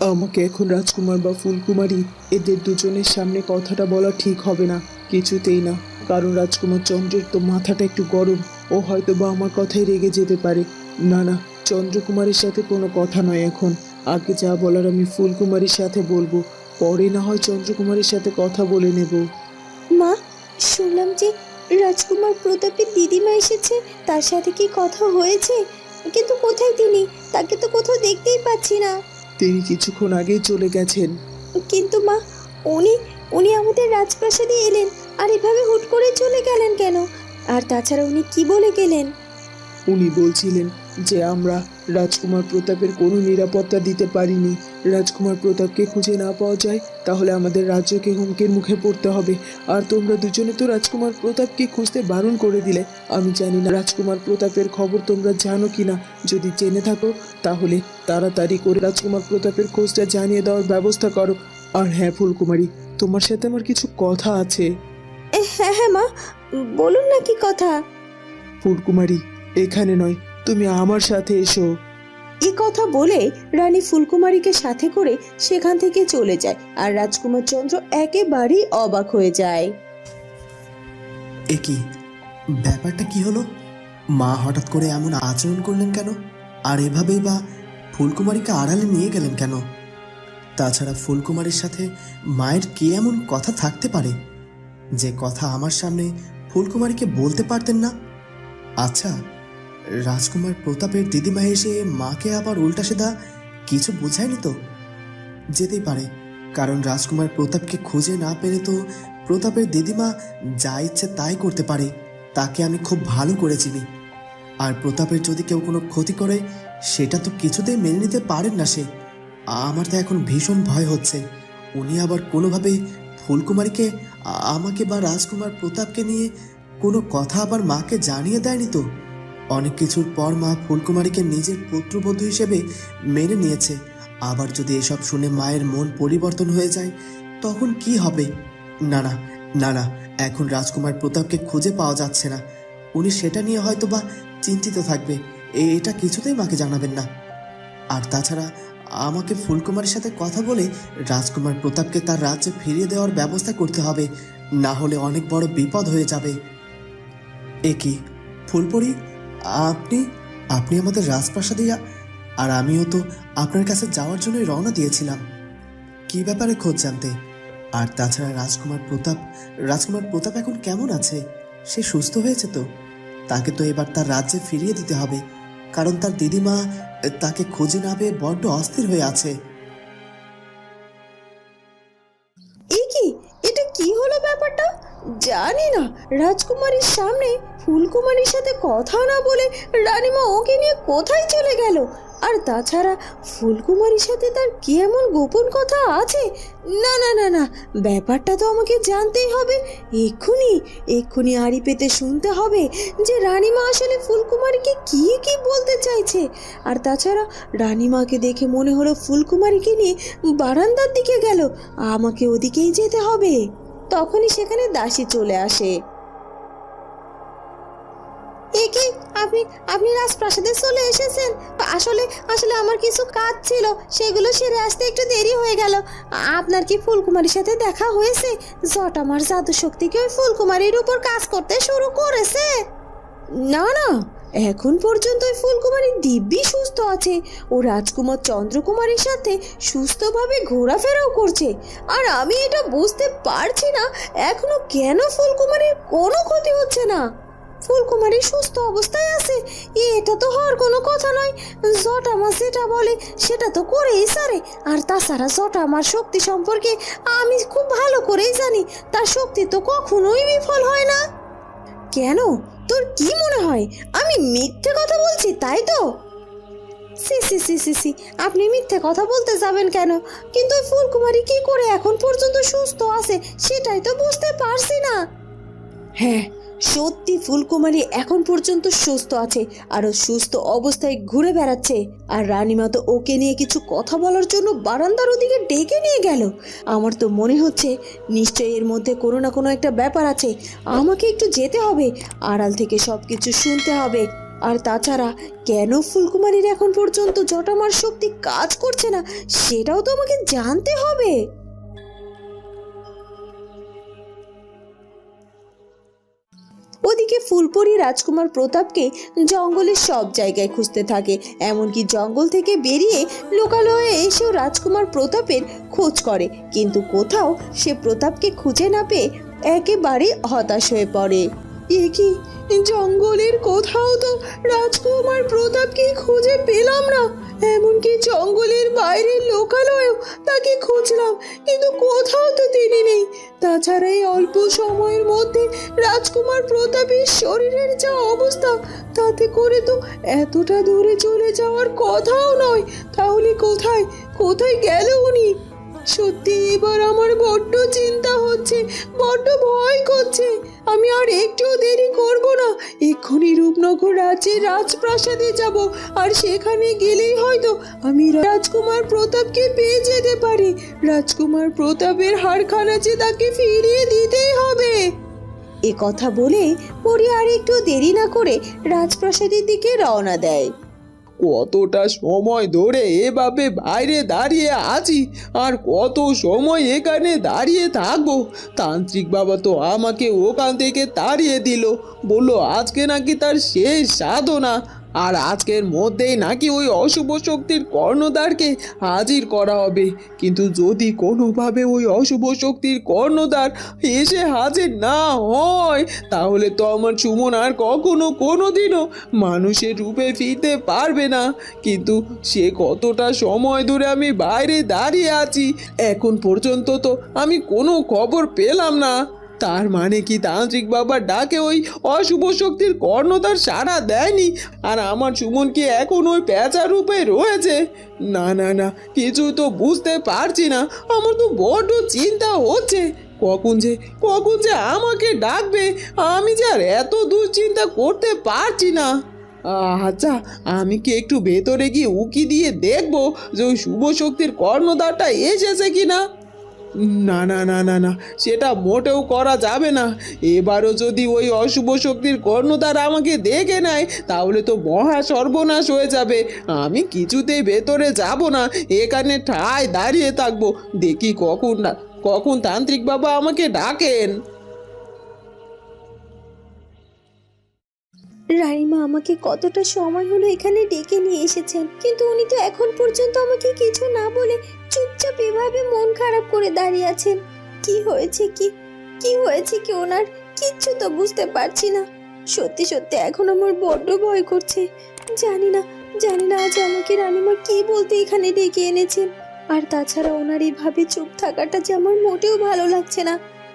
আমাকে এখন রাজকুমার বা ফুলকুমারী এদের দুজনের সামনে কথাটা বলা ঠিক হবে না, কিছুতেই না। কারণ রাজকুমার চন্দ্রের তো মাথাটা একটু গরম, ও হয়তো বা আমার কথাই রেগে যেতে পারে। না না, চন্দ্রকুমারের সাথে কোনো কথা নয় এখন। আগে যা বলার আমি ফুলকুমারীর সাথে বলবো, পরে না হয় চন্দ্রকুমারের সাথে কথা বলে নেব। মা, শুনলাম যে রাজকুমার প্রতাপের দিদিমা এসেছে, তার সাথে কি কথা হয়েছে? কিন্তু কোথায় তিনি? তাকে তো কোথাও দেখতেই পাচ্ছি না। তিনি কিছুক্ষণ আগেই চলে গেছেন। কিন্তু মা, উনি উনি আমাদের রাজপ্রাসাদে এলেন আর এভাবে হুট করে চলে গেলেন কেন? আর তাছাড়া উনি কি বলে গেলেন? উনি বলছিলেন যে আমরা রাজকুমার প্রতাপের কোনো নিরাপত্তা দিতে পারিনি। রাজকুমার প্রতাপকে খুঁজে না পাওয়া যায় তাহলে আমাদের রাজ্যকে হুমকির মুখে পড়তে হবে। আর তোমরা দুজনে তো রাজকুমার প্রতাপকে খুঁজতে বারণ করে দিলে। আমি জানি না রাজকুমার প্রতাপের খবর তোমরা জানো কি না। যদি জেনে থাকো তাহলে তাড়াতাড়ি করে রাজকুমার প্রতাপের খোঁজটা জানিয়ে দেওয়ার ব্যবস্থা করো। আর হ্যাঁ ফুলকুমারী, তোমার সাথে আমার কিছু কথা আছে। হ্যাঁ হ্যাঁ মা, বলুন না কি কথা। ফুলকুমারী, এখানে নয়, তুমি আমার সাথে এসো। এই কথা বলে রানী ফুলকুমারীকে সাথে করে সেখান থেকে চলে যায় আর রাজকুমার চন্দ্র একেবারেই অবাক হয়ে যায়। এ কি ব্যাপারটা কি হলো? মা হঠাৎ করে এমন আচরণ করলেন কেন? আর এভাবেই বা ফুলকুমারীকে আড়ালে নিয়ে গেলেন কেন? তাছাড়া ফুলকুমারীর সাথে মায়ের কি এমন কথা থাকতে পারে যে কথা আমার সামনে ফুলকুমারীকে বলতে পারতেন না? আচ্ছা, রাজকুমার প্রতাপের দিদিমা এসে মাকে আবার উল্টা সেদা কিছু বোঝায়নি তো? যেতেই পারে, কারণ রাজকুমার প্রতাপকে খুঁজে না পেলে তো প্রতাপের দিদিমা যা ইচ্ছে তাই করতে পারে। তাকে আমি খুব ভালো করে চিনি। আর প্রতাপের যদি কেউ কোনো ক্ষতি করে সেটা তো কিছুতেই মেনে নিতে পারেন না সে। আমার তো এখন ভীষণ ভয় হচ্ছে উনি আবার কোনোভাবে ফুলকুমারীকে, আমাকে বা রাজকুমার প্রতাপকে নিয়ে কোনো কথা আবার মাকে জানিয়ে দেয়নি তো? অনেক কিছুর পর মা ফুলকুমারীকে নিজের পুত্রবধূ হিসেবে মেনে নিয়েছে। আবার যদি এসব শুনে মায়ের মন পরিবর্তন হয়ে যায় তখন কি হবে? না না, না না, এখন রাজকুমার প্রতাপকে খুঁজে পাওয়া যাচ্ছে না। উনি সেটা নিয়ে হয়তো বা চিন্তিত থাকবে। এটা কিছুতেই মাকে জানাবেন না। আর তাছাড়া আমাকে ফুলকুমারের সাথে কথা বলে রাজকুমার প্রতাপকে তার রাজ্যে ফিরিয়ে দেওয়ার ব্যবস্থা করতে হবে, না হলে অনেক বড় বিপদ হয়ে যাবে। এ কি ফুলপরি, আপনি আপনি আমাদের রাজপ্রাসাদে? আর আমিও তো আপনার কাছে যাওয়ার জন্যই রওনা দিয়েছিলাম। কি ব্যাপারে খোঁজ জানতে? আর তাছাড়া রাজকুমার প্রতাপ এখন কেমন আছে? সে সুস্থ হয়েছে তো? তাকে তো এবার তার রাজ্যে ফিরিয়ে দিতে হবে, কারণ তার দিদিমা তাকে খুঁজে না পেয়ে বড্ড অস্থির হয়ে আছে। এই কি, এটা কি হলো ব্যাপারটা? জানি না, রাজকুমারীর সামনে ফুলকুমারীর সাথে কথা না বলে রানীমা ওকে নিয়ে কোথায় চলে গেল? আর তাছাড়া ফুলকুমারীর সাথে তার কি এমন গোপন কথা আছে? না না না না, ব্যাপারটা তো আমাকে জানতেই হবে। এক্ষুনি এক্ষুনি আড়ি পেতে শুনতে হবে যে রানীমা আসলে ফুলকুমারীকে কি কি বলতে চাইছে। আর তাছাড়া রানীমাকে দেখে মনে হলো ফুলকুমারীকে নিয়ে বারান্দার দিকে গেল, আমাকে ওদিকেই যেতে হবে। তখনই সেখানে দাসী চলে আসে। এ কি, আপনি আপনি রাজপ্রাসাদে চলে এসেছেন? আসলে আসলে আমার কিছু কাজ ছিল, সেগুলো সেরে আসতে একটু দেরি হয়ে গেল। আপনার কি ফুলকুমারীর সাথে দেখা হয়েছে? জটামার জাদু শক্তি কি ওই ফুলকুমারীর উপর কাজ করতে শুরু করেছে? না না, এখন পর্যন্ত ওই ফুলকুমারী দিব্যি সুস্থ আছে। ও রাজকুমার চন্দ্রকুমারীর সাথে সুস্থভাবে ঘোরাফেরাও করছে। আর আমি এটা বুঝতে পারছি না এখনো কেন ফুলকুমারীর কোনো ক্ষতি হচ্ছে না। ফুলকুমারী সুস্থ অবস্থায় আছে, এটা তো হওয়ার কোনো কথা নয়। জটামা যেটা বলে সেটা তো করেই সারে। আর তাছাড়া জটামার শক্তি সম্পর্কে আমি খুব ভালো করেই জানি, তার শক্তি তো কখনোই বিফল হয় না। কেন, তোর কি মনে হয় আমি মিথ্যে কথা বলছি, তাই তো? সি সি সি সি সি, আপনি মিথ্যে কথা বলতে যাবেন কেন? কিন্তু ফুলকুমারী কি করে এখন পর্যন্ত সুস্থ আছে সেটাই তো বুঝতে পারছি না। হ্যাঁ, সত্যি ফুলকুমারী এখন পর্যন্ত সুস্থ আছে, আরো সুস্থ অবস্থায় ঘুরে বেড়াচ্ছে। আর রানীমা তো ওকে নিয়ে কিছু কথা বলার জন্য বারান্দার ওদিকে ডেকে নিয়ে গেল। আমার তো মনে হচ্ছে নিশ্চয়ই এর মধ্যে কোনো না কোনো একটা ব্যাপার আছে। আমাকে একটু যেতে হবে, আড়াল থেকে সবকিছু শুনতে হবে। আর তাছাড়া কেন ফুলকুমারীর এখন পর্যন্ত জটামার শক্তি কাজ করছে না সেটাও তো আমাকে জানতে হবে। ওদিকে ফুলপরি রাজকুমার প্রতাপকে জঙ্গলের সব জায়গায় খুঁজতে থাকে, এমনকি জঙ্গল থেকে বেরিয়ে লোকালয়ে এসেও রাজকুমার প্রতাপের খোঁজ করে, কিন্তু কোথাও সে প্রতাপকে খুঁজে না পেয়ে একেবারে হতাশ হয়ে পড়ে। এ কি, জঙ্গলের কোথাও তো রাজকুমার প্রতাপকে খুঁজে পেলাম না, এমনকি জঙ্গলের বাইরে লোকালয়েও তাকে খুঁজলাম, কিন্তু কোথাও তো তিনি নেই। তাছাড়া এই অল্প সময়ের মধ্যে রাজকুমার প্রতাপের শরীরের যা অবস্থা, তাতে করে তো এতটা দূরে চলে যাওয়ার কথাও নয়। তাহলে কোথায় কোথায় গেল উনি? সত্যি এবার আমার বড্ড চিন্তা হচ্ছে, বড্ড ভয় করছে। আমি আর একটুও দেরি করব না, এক্ষুনি রূপনগর রাজ্যের রাজপ্রাসাদে যাব, আর সেখানে গেলেই হয়তো আমি রাজকুমার প্রতাপকে পেয়ে যেতে পারি। রাজকুমার প্রতাপের হারখানা যে তাকে ফিরিয়ে দিতেই হবে। এ কথা বলে পরি আর একটু দেরি না করে রাজপ্রাসাদের দিকে রওনা দেয়। কতটা সময় ধরে এভাবে বাইরে দাঁড়িয়ে আছি, আর কত সময় এখানে দাঁড়িয়ে থাকবো? তান্ত্রিক বাবা তো আমাকে ওখান থেকে তাড়িয়ে দিল, বললো আজকে নাকি তার শেষ সাধনা, আর আজকের মধ্যেই নাকি ওই অশুভ শক্তির কর্ণধারকে হাজির করা হবে। কিন্তু যদি কোনোভাবে ওই অশুভ শক্তির কর্ণধার এসে হাজির না হয়, তাহলে তো আমার সুমন আর কখনো কোনোদিনও মানুষের রূপে ফিরতে পারবে না। কিন্তু সে কতটা সময় ধরে আমি বাইরে দাঁড়িয়ে আছি, এখন পর্যন্ত তো আমি কোনো খবর পেলাম না। তার মানে কি তান্ত্রিক বাবার ডাকে ওই অশুভ শক্তির কর্ণধার সাড়া দেয়নি, আর আমার সুমন কি এখন ওই পেঁচা রূপে রয়েছে? না না না, কিছু তো বুঝতে পারছি না, আমার তো বড্ড চিন্তা হচ্ছে। কখন যে আমাকে ডাকবে, আমি যে আর এত দুশ্চিন্তা করতে পারছি না। আচ্ছা, আমি কি একটু ভেতরে গিয়ে উকি দিয়ে দেখবো যে ওই শুভ শক্তির কর্ণধারটা এসেছে কিনা? না না না না না, সেটা মোটেও করা যাবে না। এবারও যদি ওই অশুভ শক্তির কর্ণধার আমাকে দেখে নেয়, তাহলে তো মহা সর্বনাশ হয়ে যাবে। আমি কিছুতেই ভেতরে যাব না, এখানে ঠায় দাঁড়িয়ে থাকবো, দেখি কখন তান্ত্রিক বাবা আমাকে ডাকেন। রানীমা আমাকে কতটা সময় হলো এখানে ডেকে নিয়ে এসেছেন, কিন্তু উনি তো এখন পর্যন্ত আমাকে কিছু না বলে চুপচাপ এভাবে মন খারাপ করে দাঁড়িয়ে আছেন। কি হয়েছে কি ওনার কিচ্ছু তো বুঝতে পারছি না। সত্যি সত্যি এখন আমার বড্ড ভয় করছে। জানি না আজ আমাকে রানীমা কি বলতে এখানে ডেকে এনেছেন। আর তাছাড়া ওনার এইভাবে চুপ থাকাটা যে আমার মোটেও ভালো লাগছে না।